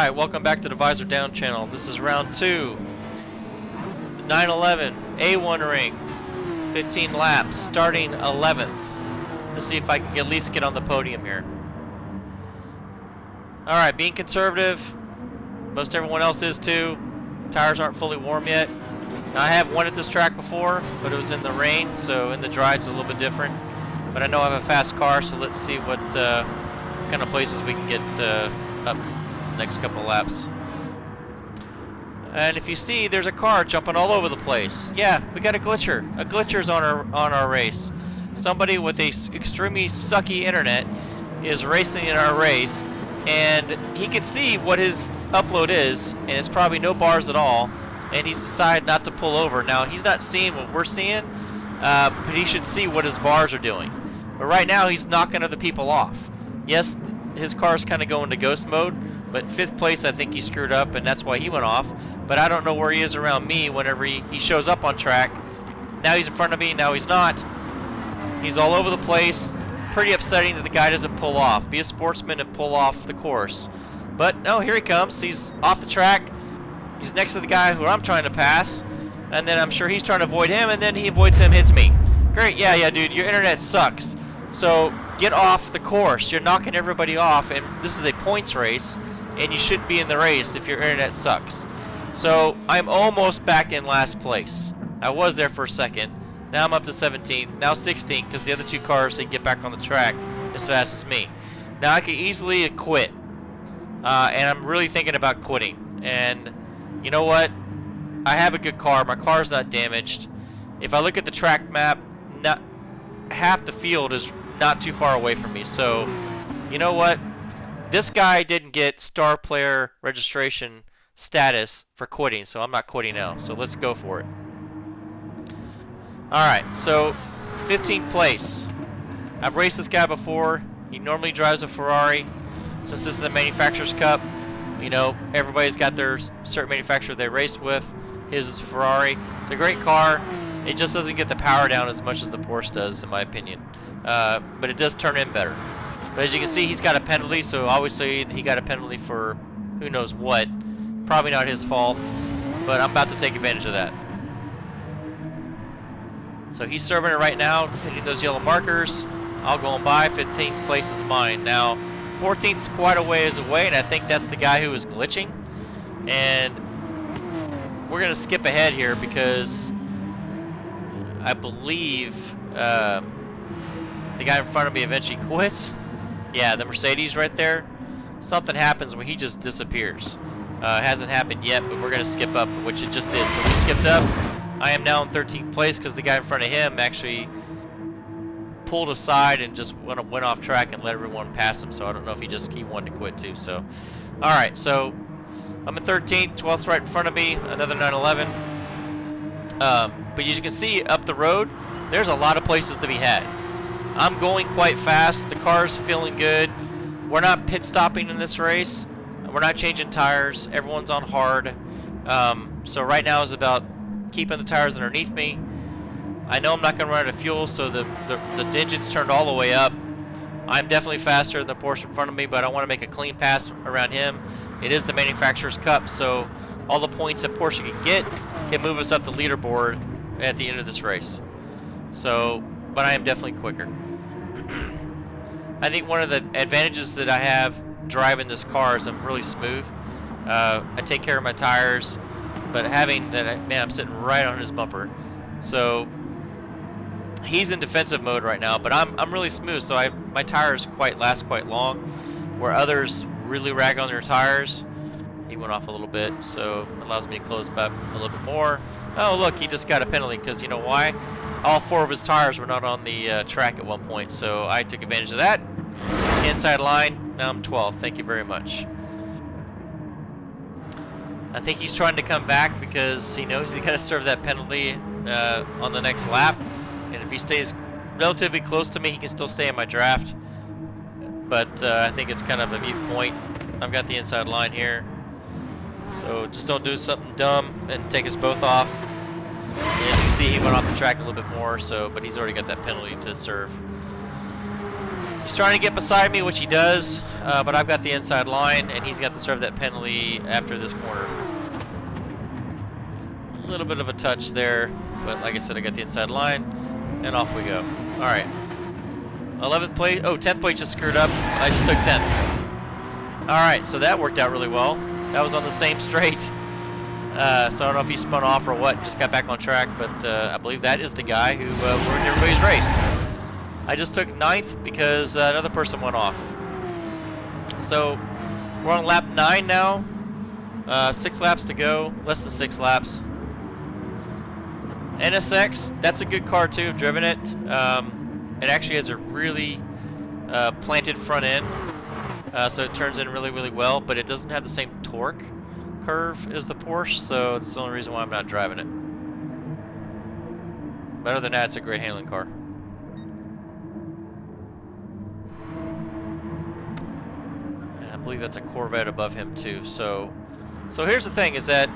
Alright, welcome back to the Visor Down channel. This is round 2. 911 A1 ring. 15 laps, starting 11th. Let's see if I can at least get on the podium here. Alright, being conservative. Most everyone else is too. Tires aren't fully warm yet. Now, I have won at this track before, but it was in the rain, so in the dry it's a little bit different. But I know I have a fast car, so let's see what kind of places we can get up the next couple of laps. And if you see, there's a car jumping all over the place. Yeah, we got a glitcher. A glitcher's on our race. Somebody with a extremely sucky internet is racing in our race, and he can see what his upload is, and it's probably no bars at all, and he's decided not to pull over. Now, he's not seeing what we're seeing, but he should see what his bars are doing. But right now, he's knocking other people off. Yes, his car's kind of going to ghost mode, but 5th place, I think he screwed up, and that's why he went off. But I don't know where he is around me whenever he shows up on track. Now he's in front of me, now he's not. He's all over the place. Pretty upsetting that the guy doesn't pull off. Be a sportsman and pull off the course. But no, here he comes. He's off the track. He's next to the guy who I'm trying to pass. And then I'm sure he's trying to avoid him, and then he avoids him, hits me. Great, yeah, dude, your internet sucks. So get off the course. You're knocking everybody off, and this is a points race, and you shouldn't be in the race if your internet sucks. So I'm almost back in last place. I was there for a second. Now I'm up to 17th, now 16th, because the other 2 cars didn't get back on the track as fast as me. Now I could easily quit, and I'm really thinking about quitting. And you know what? I have a good car. My car's not damaged. If I look at the track map, not half the field is not too far away from me. So, you know what? This guy didn't get star player registration status for quitting, so I'm not quitting now. So let's go for it. Alright, so 15th place. I've raced this guy before. He normally drives a Ferrari. Since this is the Manufacturer's Cup, you know, everybody's got their certain manufacturer they race with. His is Ferrari. It's a great car. It just doesn't get the power down as much as the Porsche does, in my opinion. But it does turn in better. But as you can see, he's got a penalty, so obviously he got a penalty for who knows what. Probably not his fault, but I'm about to take advantage of that. So he's serving it right now, hitting those yellow markers. I'll go on by. 15th place is mine. Now, 14th is quite a ways away, and I think that's the guy who was glitching. And we're going to skip ahead here because I believe the guy in front of me eventually quits. Yeah, the Mercedes right there. Something happens where he just disappears. It hasn't happened yet, but we're going to skip up, which it just did. So we skipped up. I am now in 13th place because the guy in front of him actually pulled aside and just went off track and let everyone pass him. So I don't know if he wanted to quit too. So, all right. So I'm in 13th, 12th right in front of me. Another 911. But as you can see up the road, there's a lot of places to be had. I'm going quite fast. The car's feeling good. We're not pit stopping in this race. We're not changing tires. Everyone's on hard. So right now is about keeping the tires underneath me. I know I'm not going to run out of fuel, so the engine's turned all the way up. I'm definitely faster than the Porsche in front of me, but I want to make a clean pass around him. It is the Manufacturer's Cup, so all the points that Porsche can move us up the leaderboard at the end of this race. So, but I am definitely quicker. I think one of the advantages that I have driving this car is I'm really smooth. I take care of my tires. But having that, man, I'm sitting right on his bumper. So he's in defensive mode right now, but I'm really smooth. So my tires last quite long, where others really rag on their tires. He went off a little bit, so it allows me to close back a little bit more. Oh, look, he just got a penalty because you know why? All 4 of his tires were not on the track at one point, so I took advantage of that. Inside line, now I'm 12th. Thank you very much. I think he's trying to come back because he knows he's got to serve that penalty on the next lap. And if he stays relatively close to me, he can still stay in my draft. But I think it's kind of a mute point. I've got the inside line here. So just don't do something dumb and take us both off. And as you can see, he went off the track a little bit more, but he's already got that penalty to serve. He's trying to get beside me, which he does, but I've got the inside line, and he's got to serve that penalty after this corner. A little bit of a touch there, but like I said, I got the inside line, and off we go. All right. 11th place. Oh, 10th place just screwed up. I just took 10th. All right, so that worked out really well. That was on the same straight. So I don't know if he spun off or what, just got back on track, but I believe that is the guy who ruined everybody's race. I just took 9th because another person went off. So we're on lap 9 now. 6 laps to go, less than 6 laps. NSX, that's a good car too, I've driven it. It actually has a really planted front end, so it turns in really, really well, but it doesn't have the same torque curve as the Porsche, so that's the only reason why I'm not driving it. But other than that, it's a great handling car. And I believe that's a Corvette above him too. So here's the thing, is that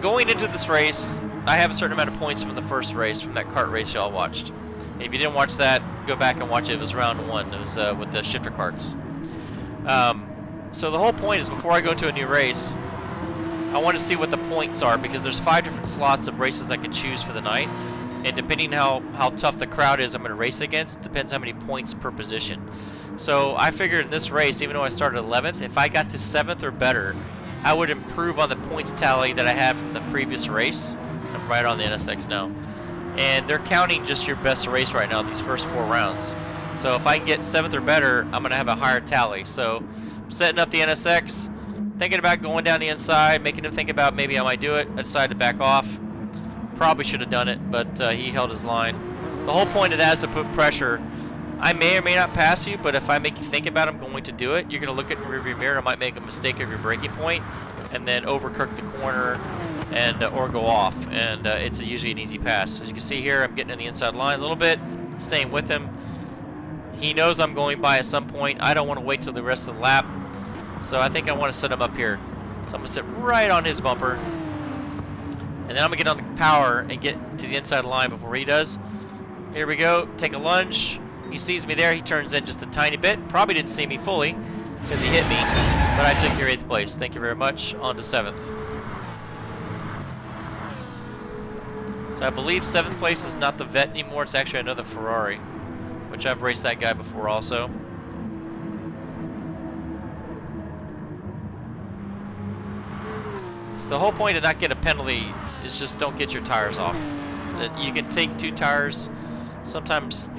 going into this race, I have a certain amount of points from the first race, from that kart race y'all watched. And if you didn't watch that, go back and watch it. It was round 1. It was with the shifter karts. So the whole point is, before I go into a new race, I want to see what the points are, because there's 5 different slots of races I can choose for the night, and depending how tough the crowd is I'm going to race against, depends how many points per position. So I figured in this race, even though I started 11th, if I got to 7th or better, I would improve on the points tally that I had from the previous race. I'm right on the NSX now. And they're counting just your best race right now, these first 4 rounds. So if I can get 7th or better, I'm going to have a higher tally. So I'm setting up the NSX, thinking about going down the inside, making him think about maybe I might do it. I decided to back off. Probably should have done it, but he held his line. The whole point of that is to put pressure. I may or may not pass you, but if I make you think about I'm going to do it, you're going to look at the rearview mirror, I might make a mistake of your braking point, and then overcook the corner and or go off, and it's usually an easy pass. As you can see here, I'm getting in the inside line a little bit, staying with him. He knows I'm going by at some point. I don't want to wait till the rest of the lap, so I think I want to set him up here. So I'm going to sit right on his bumper, and then I'm going to get on the power and get to the inside line before he does. Here we go, take a lunge. He sees me there, he turns in just a tiny bit. Probably didn't see me fully because he hit me, but I took your 8th place. Thank you very much. On to 7th. So I believe 7th place is not the Vet anymore, it's actually another Ferrari, which I've raced that guy before also. So the whole point to not get a penalty is just don't get your tires off. You can take 2 tires, sometimes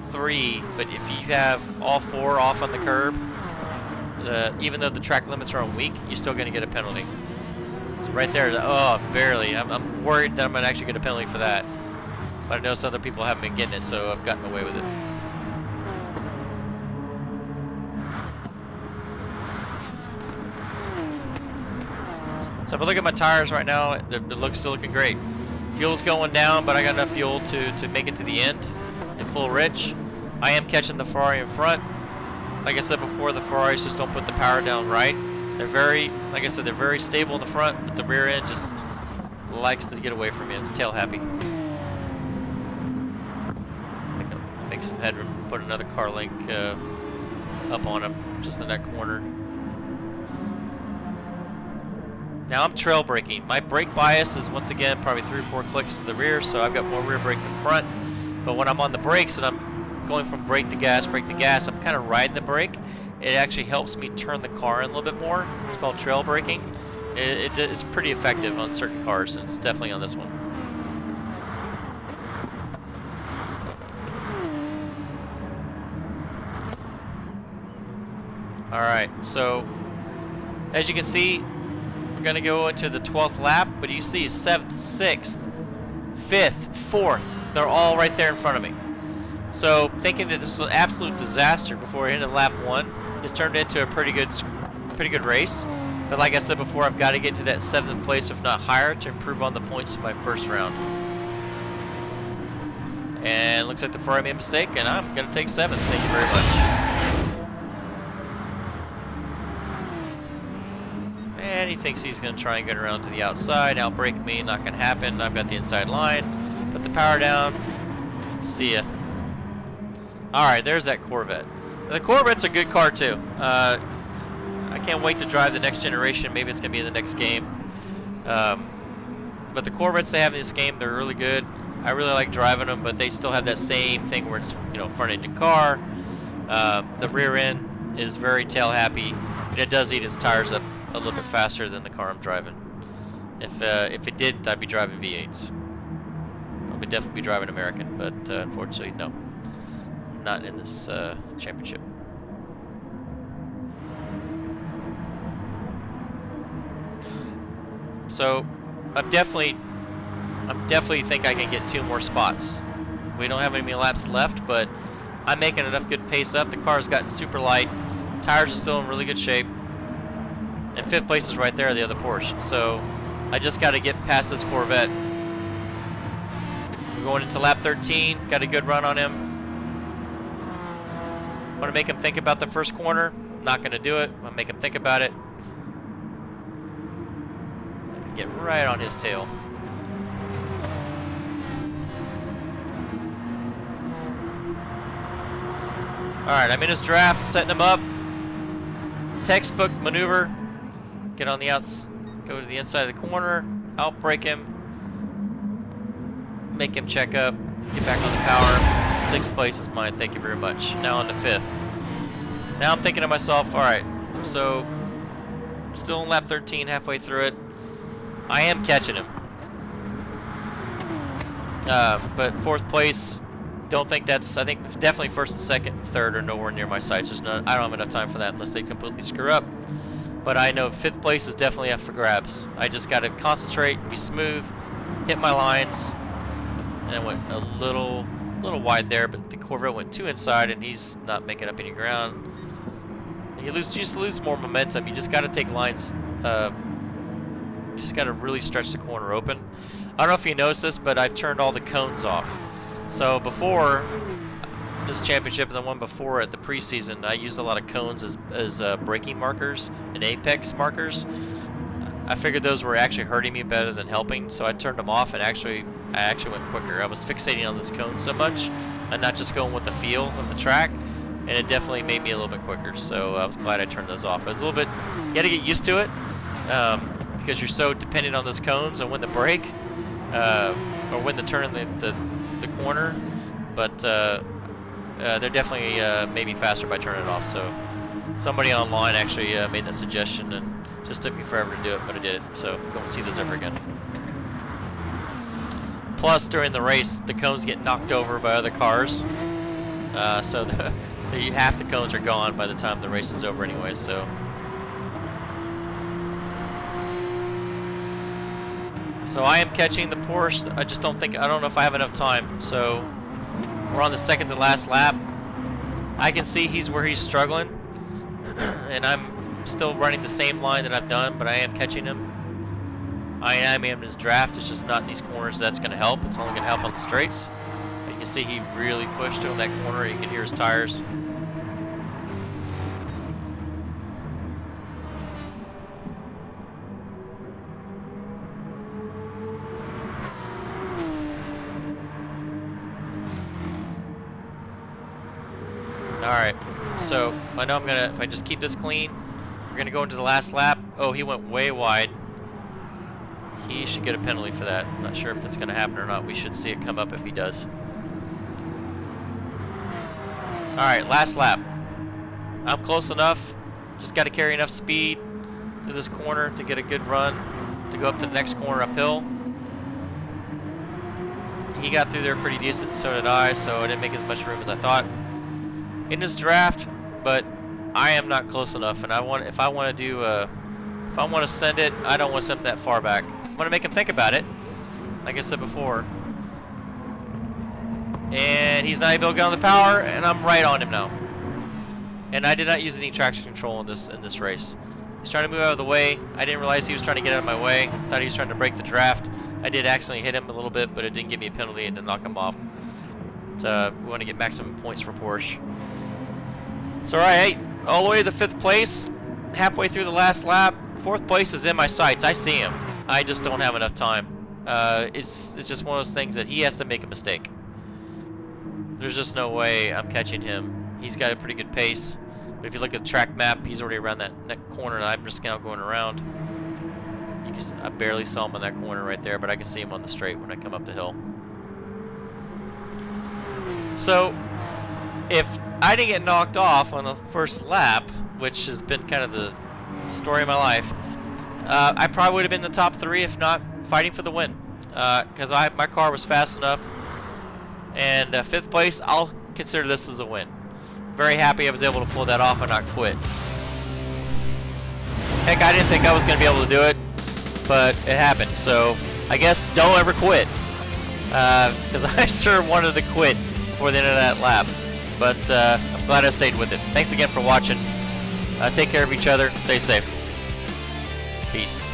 3, but if you have all 4 off on the curb, even though the track limits are on weak, you're still going to get a penalty. So right there, oh, barely. I'm worried that I'm going to actually get a penalty for that. But I know some other people haven't been getting it, so I've gotten away with it. So if I look at my tires right now, they look still looking great. Fuel's going down, but I got enough fuel to make it to the end in full rich. I am catching the Ferrari in front. Like I said before, the Ferraris just don't put the power down right. They're very, like I said, they're very stable in the front, but the rear end just likes to get away from me. It's tail happy. Make some headroom, put another car link up on him, just in that corner. Now I'm trail braking. My brake bias is once again probably 3 or 4 clicks to the rear, so I've got more rear brake than front. But when I'm on the brakes and I'm going from brake to gas, I'm kind of riding the brake. It actually helps me turn the car in a little bit more. It's called trail braking. It's pretty effective on certain cars, and it's definitely on this one. Alright, so as you can see, we're going to go into the 12th lap, but you see 7th, 6th, 5th, 4th, they're all right there in front of me. So thinking that this was an absolute disaster before I ended lap 1 has turned into a pretty good race. But like I said before, I've got to get to that 7th place, if not higher, to improve on the points in my first round. And looks like the Ferrari made a mistake, and I'm going to take 7th. Thank you very much. And he thinks he's going to try and get around to the outside, outbrake me. Not going to happen. I've got the inside line. Put the power down. See ya. Alright, there's that Corvette. The Corvette's a good car too. I can't wait to drive the next generation. Maybe it's gonna be in the next game. But the Corvettes they have in this game, they're really good. I really like driving them, but they still have that same thing where it's, you know, front engine car. The rear end is very tail happy, and it does eat its tires up a little bit faster than the car I'm driving. If it didn't, I'd be driving V8s. I would definitely be driving American, but unfortunately, no, not in this championship. So I'm definitely think I can get 2 more spots. We don't have any laps left, but I'm making enough good pace up. The car's gotten super light. Tires are still in really good shape. And 5th place is right there, the other Porsche. So I just got to get past this Corvette. We're going into lap 13. Got a good run on him. Want to make him think about the first corner. Not going to do it. I'm going to make him think about it. Get right on his tail. Alright, I'm in his draft, setting him up. Textbook maneuver. Get on the outs, go to the inside of the corner, outbrake him, make him check up, get back on the power. 6th place is mine, thank you very much. Now on to 5th. Now I'm thinking to myself, alright, so still in lap 13, halfway through it. I am catching him. But 4th place, don't think that's, I think definitely 1st and 2nd and 3rd are nowhere near my sights. There's no, I don't have enough time for that unless they completely screw up. But I know 5th place is definitely up for grabs. I just got to concentrate, be smooth, hit my lines, and I went a little wide there, but the Corvette went too inside, and he's not making up any ground. And you just lose more momentum. You just got to take lines. You just got to really stretch the corner open. I don't know if you noticed this, but I turned all the cones off. So before this championship and the one before at the preseason, I used a lot of cones as braking markers and apex markers. I figured those were actually hurting me better than helping, so I turned them off, and I actually went quicker. I was fixating on those cones so much and not just going with the feel of the track, and it definitely made me a little bit quicker. So I was glad I turned those off. I was a little bit, you got to get used to it because you're so dependent on those cones and when to brake or when to turn the corner, but they're definitely made me faster by turning it off. So somebody online actually made that suggestion, and just took me forever to do it, but I did it. So don't see this ever again. Plus, during the race, the cones get knocked over by other cars, so half the cones are gone by the time the race is over anyway. So I am catching the Porsche. I just don't know if I have enough time. So we're on the 2nd to last lap. I can see where he's struggling, and I'm still running the same line that I've done, but I am catching him. I am in his draft. It's just not in these corners that's going to help. It's only going to help on the straights. But you can see he really pushed on that corner. You can hear his tires. Alright, so I know if I just keep this clean, we're gonna go into the last lap. Oh, he went way wide. He should get a penalty for that. Not sure if it's gonna happen or not. We should see it come up if he does. Alright, last lap. I'm close enough. Just gotta carry enough speed through this corner to get a good run to go up to the next corner uphill. He got through there pretty decent, so did I, so I didn't make as much room as I thought in this draft, but I am not close enough, and if I want to send it, I don't want to send it that far back. I want to make him think about it, like I said before. And he's not able to get on the power, and I'm right on him now. And I did not use any traction control in this race. He's trying to move out of the way. I didn't realize he was trying to get out of my way. Thought he was trying to break the draft. I did accidentally hit him a little bit, but it didn't give me a penalty and didn't knock him off. But, we want to get maximum points for Porsche. So alright, all the way to the 5th place, halfway through the last lap. 4th place is in my sights. I see him. I just don't have enough time. It's just one of those things that he has to make a mistake. There's just no way I'm catching him he's got a pretty good pace. But if you look at the track map, he's already around that corner, and I'm just now going around. I barely saw him in that corner right there, but I can see him on the straight when I come up the hill. So, if I didn't get knocked off on the first lap, which has been kind of the story of my life, I probably would have been in the top 3, if not fighting for the win. Because my car was fast enough. And 5th place, I'll consider this as a win. Very happy I was able to pull that off and not quit. Heck, I didn't think I was going to be able to do it, but it happened. So I guess don't ever quit, because I sure wanted to quit before the end of that lap. But I'm glad I stayed with it. Thanks again for watching. Take care of each other. Stay safe. Peace.